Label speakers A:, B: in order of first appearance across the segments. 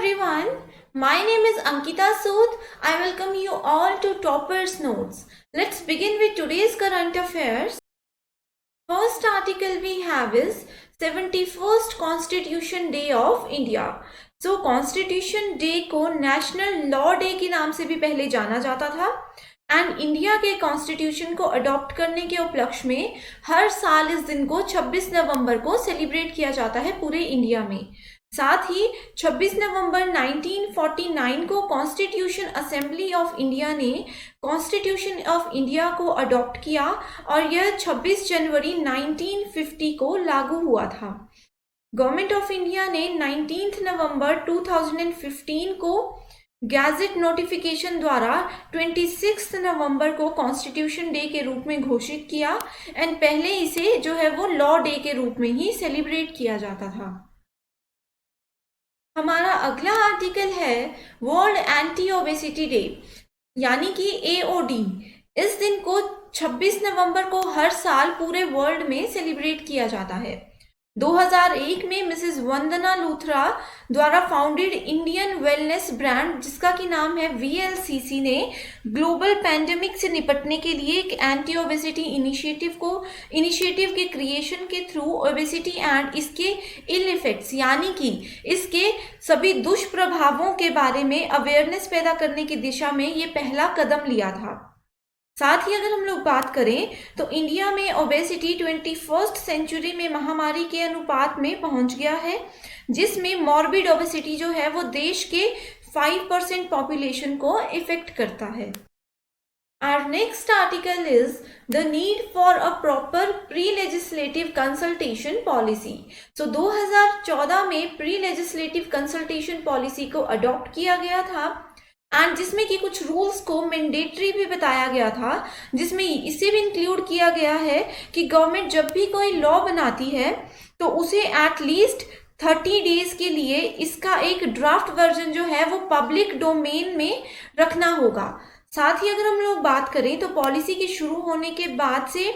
A: everyone, my name is Ankita Sood. I welcome you all to Topper's Notes. Let's begin with today's current affairs. First article we have is 71st Constitution Day of India. So Constitution Day को National Law Day के नाम से भी पहले जाना जाता था and India के कॉन्स्टिट्यूशन को अडॉप्ट करने के उपलक्ष्य में हर साल इस दिन को 26 नवंबर को सेलिब्रेट किया जाता है पूरे इंडिया में। साथ ही 26 नवंबर 1949 को कॉन्स्टिट्यूशन असेंबली ऑफ इंडिया ने कॉन्स्टिट्यूशन ऑफ इंडिया को अडॉप्ट किया और यह 26 जनवरी 1950 को लागू हुआ था। गवर्नमेंट ऑफ इंडिया ने 19 नवंबर 2015 को गैजेट नोटिफिकेशन द्वारा 26 नवंबर को कॉन्स्टिट्यूशन डे के रूप में घोषित किया एंड पहले इसे जो है वो लॉ डे के रूप में ही सेलिब्रेट किया जाता था। हमारा अगला आर्टिकल है वर्ल्ड एंटी ओबेसिटी डे यानी कि AOD। इस दिन को 26 नवंबर को हर साल पूरे वर्ल्ड में सेलिब्रेट किया जाता है। 2001 में मिसेस वंदना लूथरा द्वारा फाउंडेड इंडियन वेलनेस ब्रांड जिसका की नाम है VLCC ने ग्लोबल पैंडेमिक से निपटने के लिए एक एंटी ओबेसिटी इनिशिएटिव के क्रिएशन के थ्रू ओबेसिटी एंड इसके इल इफेक्ट्स यानी कि इसके सभी दुष्प्रभावों के बारे में अवेयरनेस पैदा करने की दिशा में ये पहला कदम लिया था। साथ ही अगर हम लोग बात करें तो इंडिया में ओबेसिटी 21st सेंचुरी में महामारी के अनुपात में पहुंच गया है जिसमें मॉर्बिड ओबेसिटी जो है वो देश के 5% पॉपुलेशन को इफेक्ट करता है। Our next article is the need for a proper pre-legislative consultation policy. So 2014 में pre-legislative consultation policy को अडॉप्ट किया गया था एंड जिसमें कि कुछ रूल्स को मैंडेटरी भी बताया गया था जिसमें इसे भी इंक्लूड किया गया है कि गवर्नमेंट जब भी कोई लॉ बनाती है तो उसे एटलीस्ट 30 डेज के लिए इसका एक ड्राफ्ट वर्जन जो है वो पब्लिक डोमेन में रखना होगा। साथ ही अगर हम लोग बात करें तो पॉलिसी के शुरू होने के बाद से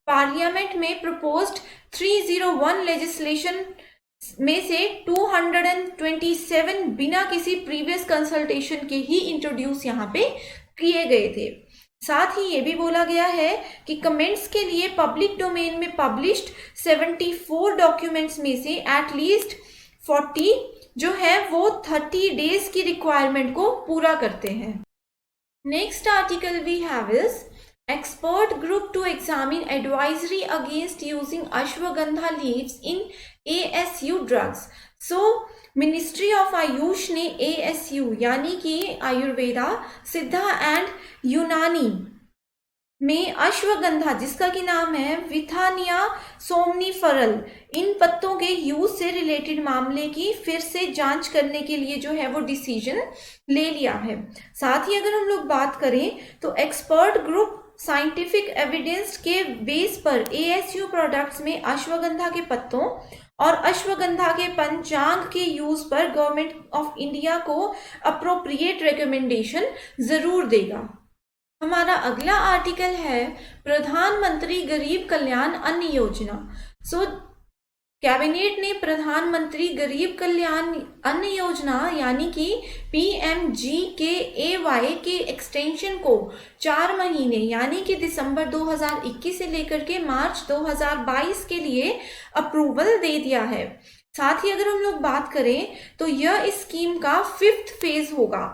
A: पार्लियामेंट में प्रपोज्ड 301 लेजिस्लेशन में से 227 बिना किसी प्रीवियस कंसल्टेशन के ही इंट्रोड्यूस यहाँ पे किए गए थे। साथ ही ये भी बोला गया है कि कमेंट्स के लिए पब्लिक डोमेन में पब्लिश्ड 74 डॉक्यूमेंट्स में से एटलीस्ट 40 जो है वो 30 डेज की रिक्वायरमेंट को पूरा करते हैं। Next article we have is expert group to examine advisory against using ashwagandha leaves in ASU drugs. So ministry of Ayush ने ASU यानी कि आयुर्वेदा सिद्धा एंड यूनानी में अश्वगंधा जिसका की नाम है विथानिया सोमनीफरल इन पत्तों के यूज से रिलेटेड मामले की फिर से जांच करने के लिए जो है वो डिसीजन ले लिया है। साथ ही अगर हम लोग बात करें तो एक्सपर्ट ग्रुप साइंटिफिक एविडेंस के बेस पर ASU प्रोडक्ट्स में अश्वगंधा के पत्तों और अश्वगंधा के पंचांग के यूज पर गवर्नमेंट ऑफ इंडिया को अप्रोप्रिएट रिकमेंडेशन जरूर देगा। हमारा अगला आर्टिकल है प्रधानमंत्री गरीब कल्याण अन्न योजना। सो कैबिनेट ने प्रधानमंत्री गरीब कल्याण अन्न योजना यानी कि PMGKAY के एक्सटेंशन को 4 महीने यानी कि दिसंबर 2021 से लेकर के मार्च 2022 के लिए अप्रूवल दे दिया है। साथ ही अगर हम लोग बात करें तो यह इस स्कीम का 5th फेज होगा।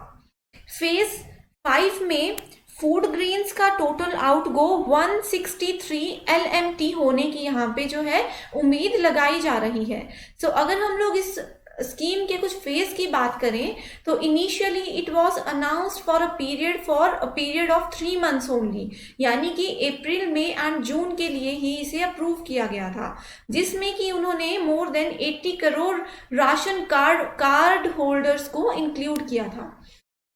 A: फेज 5 में फूड ग्रेन्स का टोटल आउटगो 163 LMT होने की यहाँ पे जो है उम्मीद लगाई जा रही है। सो अगर हम लोग इस स्कीम के कुछ फेज की बात करें तो initially it was announced for a period of 3 months only यानी कि अप्रैल मई एंड जून के लिए ही इसे अप्रूव किया गया था जिसमें कि उन्होंने more than 80 crore ration card holders को इंक्लूड किया था।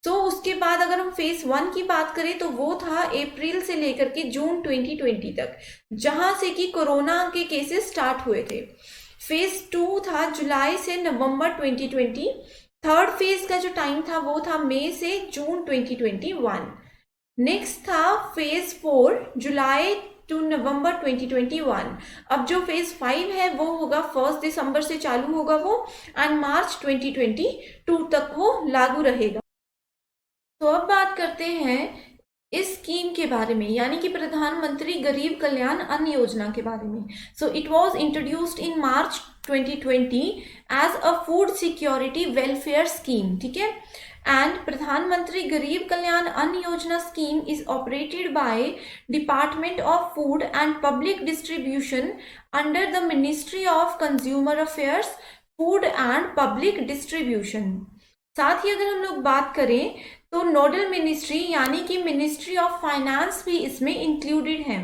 A: तो उसके बाद अगर हम फेज 1 की बात करें तो वो था अप्रैल से लेकर के जून 2020 तक जहां से कि कोरोना के केसेस स्टार्ट हुए थे। फेज 2 था जुलाई से नवंबर 2020। थर्ड फेज का जो टाइम था वो था मई से जून 2021। नेक्स्ट था फेज 4 जुलाई to November 2021। अब जो फेज 5 है वो होगा 1 दिसंबर से चालू होगा वो, एंड मार्च 2022 तक वो लागू रहेगा। तो अब बात करते हैं इस स्कीम के बारे में, यानी कि प्रधानमंत्री गरीब कल्याण अन्न योजना के बारे में। So it was introduced in March 2020 as a food security welfare scheme, ठीक है। And Pradhan Mantri Garib Kalyan Anna Yojana scheme is operated by department of food and public distribution under the ministry of consumer affairs, food and public distribution. साथ ही अगर हम लोग बात करें तो नोडल मिनिस्ट्री यानी कि मिनिस्ट्री ऑफ फाइनेंस भी इसमें इंक्लूडेड है।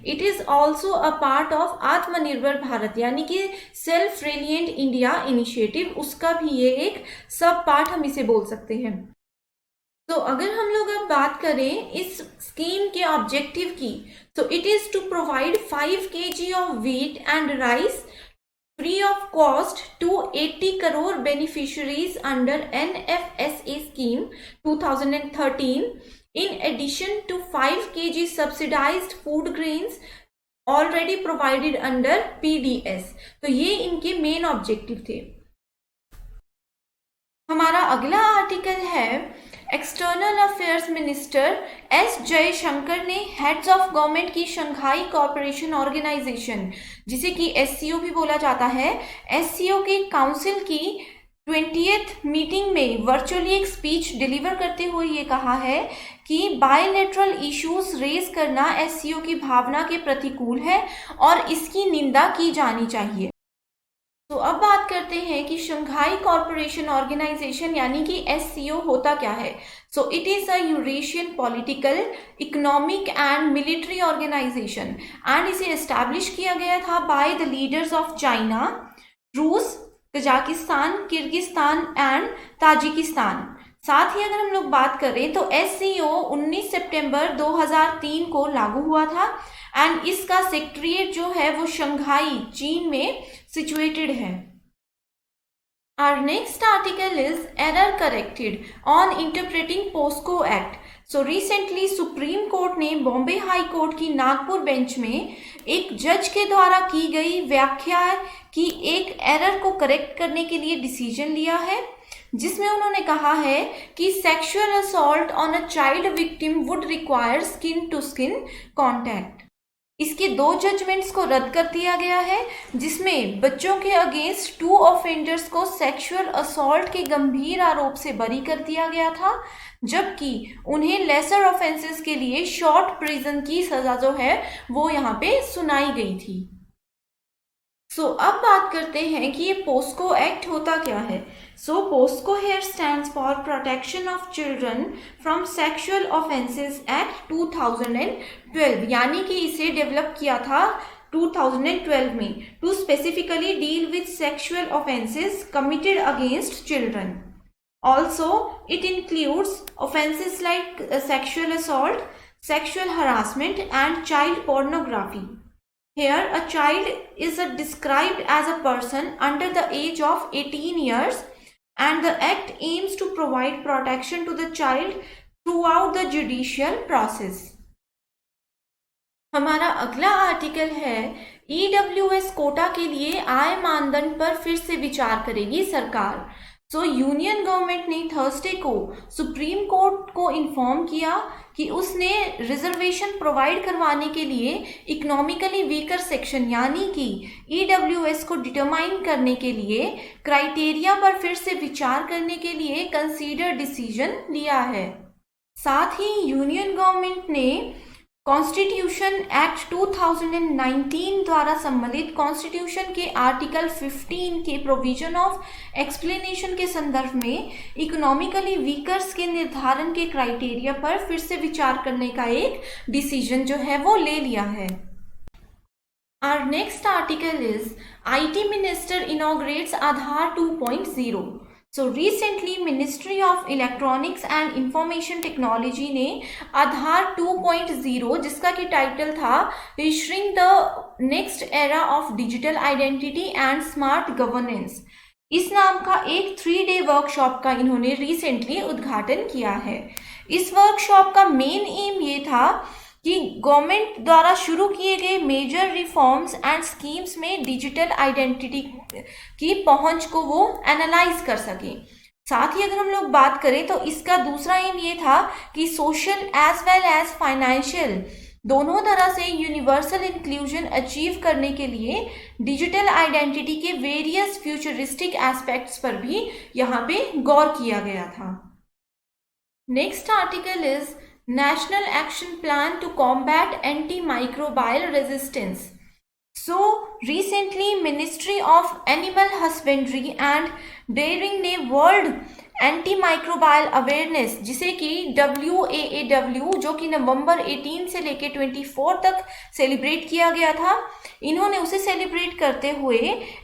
A: It is also a part of आत्मनिर्भर भारत यानी कि सेल्फ रिलिएंट इंडिया इनिशिएटिव, उसका भी ये एक सब पार्ट हम इसे बोल सकते हैं। तो अगर हम लोग अब बात करें इस स्कीम के ऑब्जेक्टिव की, तो it is to provide 5 kg of wheat and rice free of cost to 80 crore beneficiaries under NFSA scheme 2013, in addition to 5 kg subsidized food grains already provided under PDS। तो ये इनके main objective थे। हमारा अगला article है external affairs minister S Jaishankar ने heads of government की Shanghai cooperation organisation, जिसे कि एससीओ भी बोला जाता है, एससीओ के काउंसिल की 20th मीटिंग में वर्चुअली एक स्पीच डिलीवर करते हुए ये कहा है कि बायलैटरल इश्यूज रेज करना एससीओ की भावना के प्रतिकूल है और इसकी निंदा की जानी चाहिए। तो अब बात करते हैं कि शंघाई कॉरपोरेशन ऑर्गेनाइजेशन यानी कि एससीओ होता क्या है। So it is a Eurasian political, economic and military organisation, and इसे एस्टैब्लिश किया गया था by the leaders of China, रूस, कजाकिस्तान, किर्गिस्तान एंड ताजिकिस्तान। साथ ही अगर हम लोग बात करें तो एससीओ 19 सितंबर 2003 को लागू हुआ था एंड इसका सेक्रेटरीट जो है वो शंघाई चीन में सिचुएटेड है। Our next article is error corrected on interpreting POSCO Act। So recently supreme court ने बॉम्बे हाई कोर्ट की नागपुर बेंच में एक जज के द्वारा की गई व्याख्या की एक एरर को करेक्ट करने के लिए डिसीजन लिया है, जिसमें उन्होंने कहा है कि sexual assault on a child victim would require skin to skin contact. इसके 2 जजमेंट्स को रद्द कर दिया गया है, जिसमें बच्चों के अगेंस्ट 2 ऑफेंडर्स को सेक्सुअल असॉल्ट के गंभीर आरोप से बरी कर दिया गया था, जबकि उन्हें लेसर ऑफेंसेस के लिए शॉर्ट प्रिजन की सजा जो है वो यहाँ पे सुनाई गई थी। सो अब बात करते हैं कि ये पोस्को एक्ट होता क्या है। So POCSO here stands for protection of children from sexual offences act 2012, यानी कि इसे डेवलप किया था 2012 में to specifically deal with sexual offences committed against children. Also it includes offences like sexual assault, sexual harassment and child pornography. Here, a child is described as a person under the age of 18 years, and the act aims to provide protection to the child throughout the judicial process। हमारा अगला article है EWS Kota के लिए आय मानदंड पर फिर से विचार करेगी सरकार। सो यूनियन गवर्नमेंट ने थर्सडे को सुप्रीम कोर्ट को इन्फॉर्म किया कि उसने रिजर्वेशन प्रोवाइड करवाने के लिए इकोनॉमिकली वीकर सेक्शन यानी कि EWS को डिटरमाइन करने के लिए क्राइटेरिया पर फिर से विचार करने के लिए कंसीडर डिसीजन लिया है। साथ ही यूनियन गवर्नमेंट ने कॉन्स्टिट्यूशन एक्ट 2019 द्वारा सम्मिलित कॉन्स्टिट्यूशन के आर्टिकल 15 के प्रोविजन ऑफ एक्सप्लेनेशन के संदर्भ में इकोनॉमिकली वीकर्स के निर्धारण के क्राइटेरिया पर फिर से विचार करने का एक डिसीजन जो है वो ले लिया है। Our next article is IT Minister inaugurates Aadhaar 2.0। So recently Ministry of Electronics and Information Technology ने आधार 2.0 जिसका कि टाइटल था Ushering the Next Era of Digital Identity and Smart Governance, इस नाम का एक 3-day वर्कशॉप का इन्होंने रिसेंटली उद्घाटन किया है। इस वर्कशॉप का मेन एम ये था कि गवर्नमेंट द्वारा शुरू किए गए मेजर रिफॉर्म्स एंड स्कीम्स में डिजिटल आइडेंटिटी की पहुंच को वो एनालाइज कर सके। साथ ही अगर हम लोग बात करें तो इसका दूसरा एम ये था कि social as well as financial दोनों तरह से यूनिवर्सल इंक्लूजन अचीव करने के लिए डिजिटल आइडेंटिटी के वेरियस फ्यूचरिस्टिक एस्पेक्ट्स पर भी यहाँ पे गौर किया गया था। Next article is National Action Plan to Combat Antimicrobial Resistance. So recently Ministry of Animal Husbandry and Dairying ने World Antimicrobial Awareness जिसे कि WAAW जो कि नवंबर 18 से लेके 24 तक सेलिब्रेट किया गया था, इन्होंने उसे सेलिब्रेट करते हुए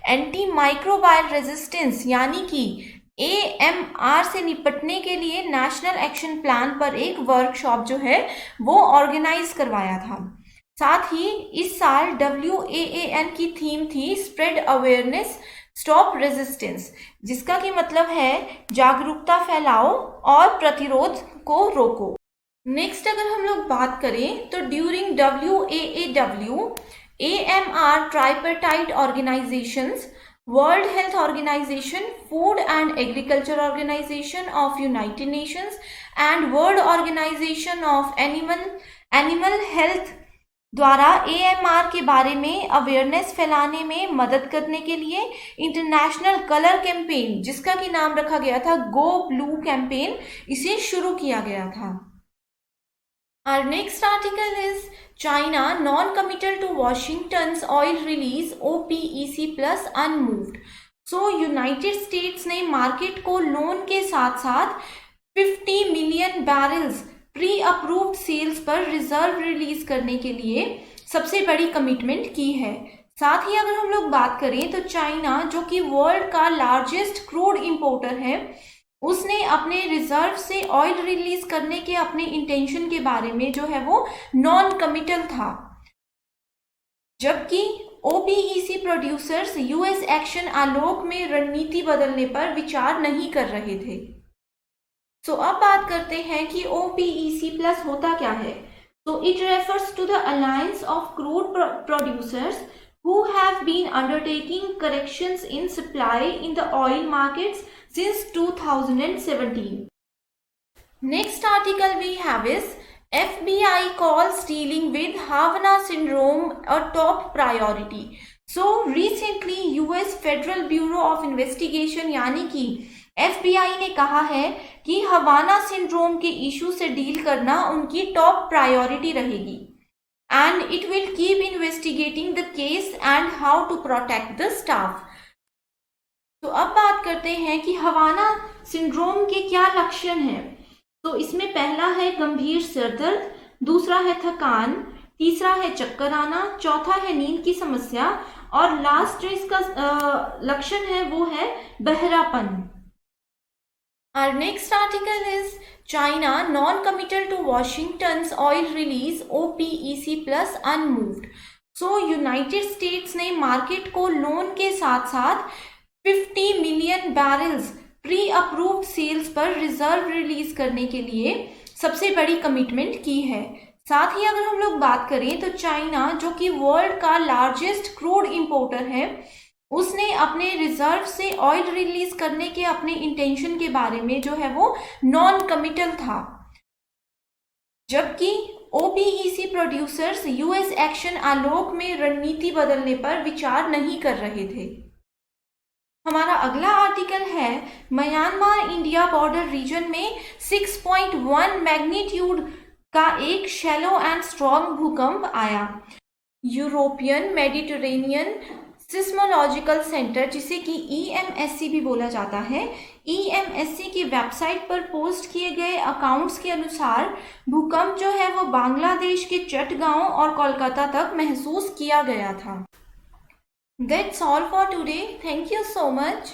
A: एंटीमाइक्रोबायल रेजिस्टेंस यानी कि AMR से निपटने के लिए नेशनल एक्शन प्लान पर एक वर्कशॉप जो है वो ऑर्गेनाइज करवाया था। साथ ही इस साल WAAN की थीम थी स्प्रेड अवेयरनेस स्टॉप रेजिस्टेंस, जिसका कि मतलब है जागरूकता फैलाओ और प्रतिरोध को रोको। नेक्स्ट अगर हम लोग बात करें तो during WAAW AMR tripartite organisations World Health Organization, Food and Agriculture Organization of United Nations and World Organization of Animal Health द्वारा AMR के बारे में अवेयरनेस फैलाने में मदद करने के लिए इंटरनेशनल कलर कैंपेन जिसका कि नाम रखा गया था गो ब्लू कैंपेन, इसे शुरू किया गया था। Our next article is China non-committal to Washington's oil release OPEC plus unmoved. So United States ने मार्केट को लोन के साथ साथ 50 million barrels pre approved sales पर रिजर्व रिलीज करने के लिए सबसे बड़ी कमिटमेंट की है। साथ ही अगर हम लोग बात करें तो चाइना जो कि वर्ल्ड का लार्जेस्ट क्रूड इंपोर्टर है, उसने अपने रिजर्व से ऑयल रिलीज करने के अपने इंटेंशन के बारे में जो है वो नॉन कमिटल था, जबकि OPEC प्रोड्यूसर्स यूएस एक्शन आलोक में रणनीति बदलने पर विचार नहीं कर रहे थे। तो अब बात करते हैं कि OPEC प्लस होता क्या है। तो it refers to the alliance of crude producers who have been undertaking corrections in supply in the oil markets since 2017. Next article we have is FBI calls dealing with Havana syndrome a top priority. So recently US Federal Bureau of Investigation यानी कि FBI ने कहा है कि हवाना syndrome के issue से deal करना उनकी टॉप प्रायोरिटी रहेगी and it will keep investigating the case and how to protect the staff. तो अब बात करते हैं कि हवाना सिंड्रोम के क्या लक्षण हैं। तो इसमें पहला है गंभीर सिरदर्द, दूसरा है थकान, तीसरा है चक्कर आना, चौथा है नींद की समस्या और लास्ट जो इसका लक्षण है वो है बहरापन। Our next article is China non-committal to Washington's oil release OPEC plus unmoved. So United States ने मार्केट को लोन के साथ साथ 50 million barrels pre approved sales पर रिजर्व रिलीज करने के लिए सबसे बड़ी कमिटमेंट की है। साथ ही अगर हम लोग बात करें तो चाइना जो कि वर्ल्ड का लार्जेस्ट क्रूड इंपोर्टर है, उसने अपने रिजर्व से ऑयल रिलीज करने के अपने इंटेंशन के बारे में जो है वो नॉन कमिटल था, जबकि OPEC प्रोड्यूसर्स यूएस एक्शन आलोक में रणनीति बदलने पर विचार नहीं कर रहे थे। हमारा अगला आर्टिकल है म्यांमार इंडिया बॉर्डर रीजन में 6.1 मैग्नीट्यूड का एक शैलो एंड स्ट्रॉन्ग भूकंप आया। यूरोपियन मेडिटेरेनियन सिस्मोलॉजिकल सेंटर जिसे कि EMSC भी बोला जाता है, EMSC की वेबसाइट पर पोस्ट किए गए अकाउंट्स के अनुसार भूकंप जो है वो बांग्लादेश के चटगांव और कोलकाता तक महसूस किया गया था। That's all for today. Thank you so much.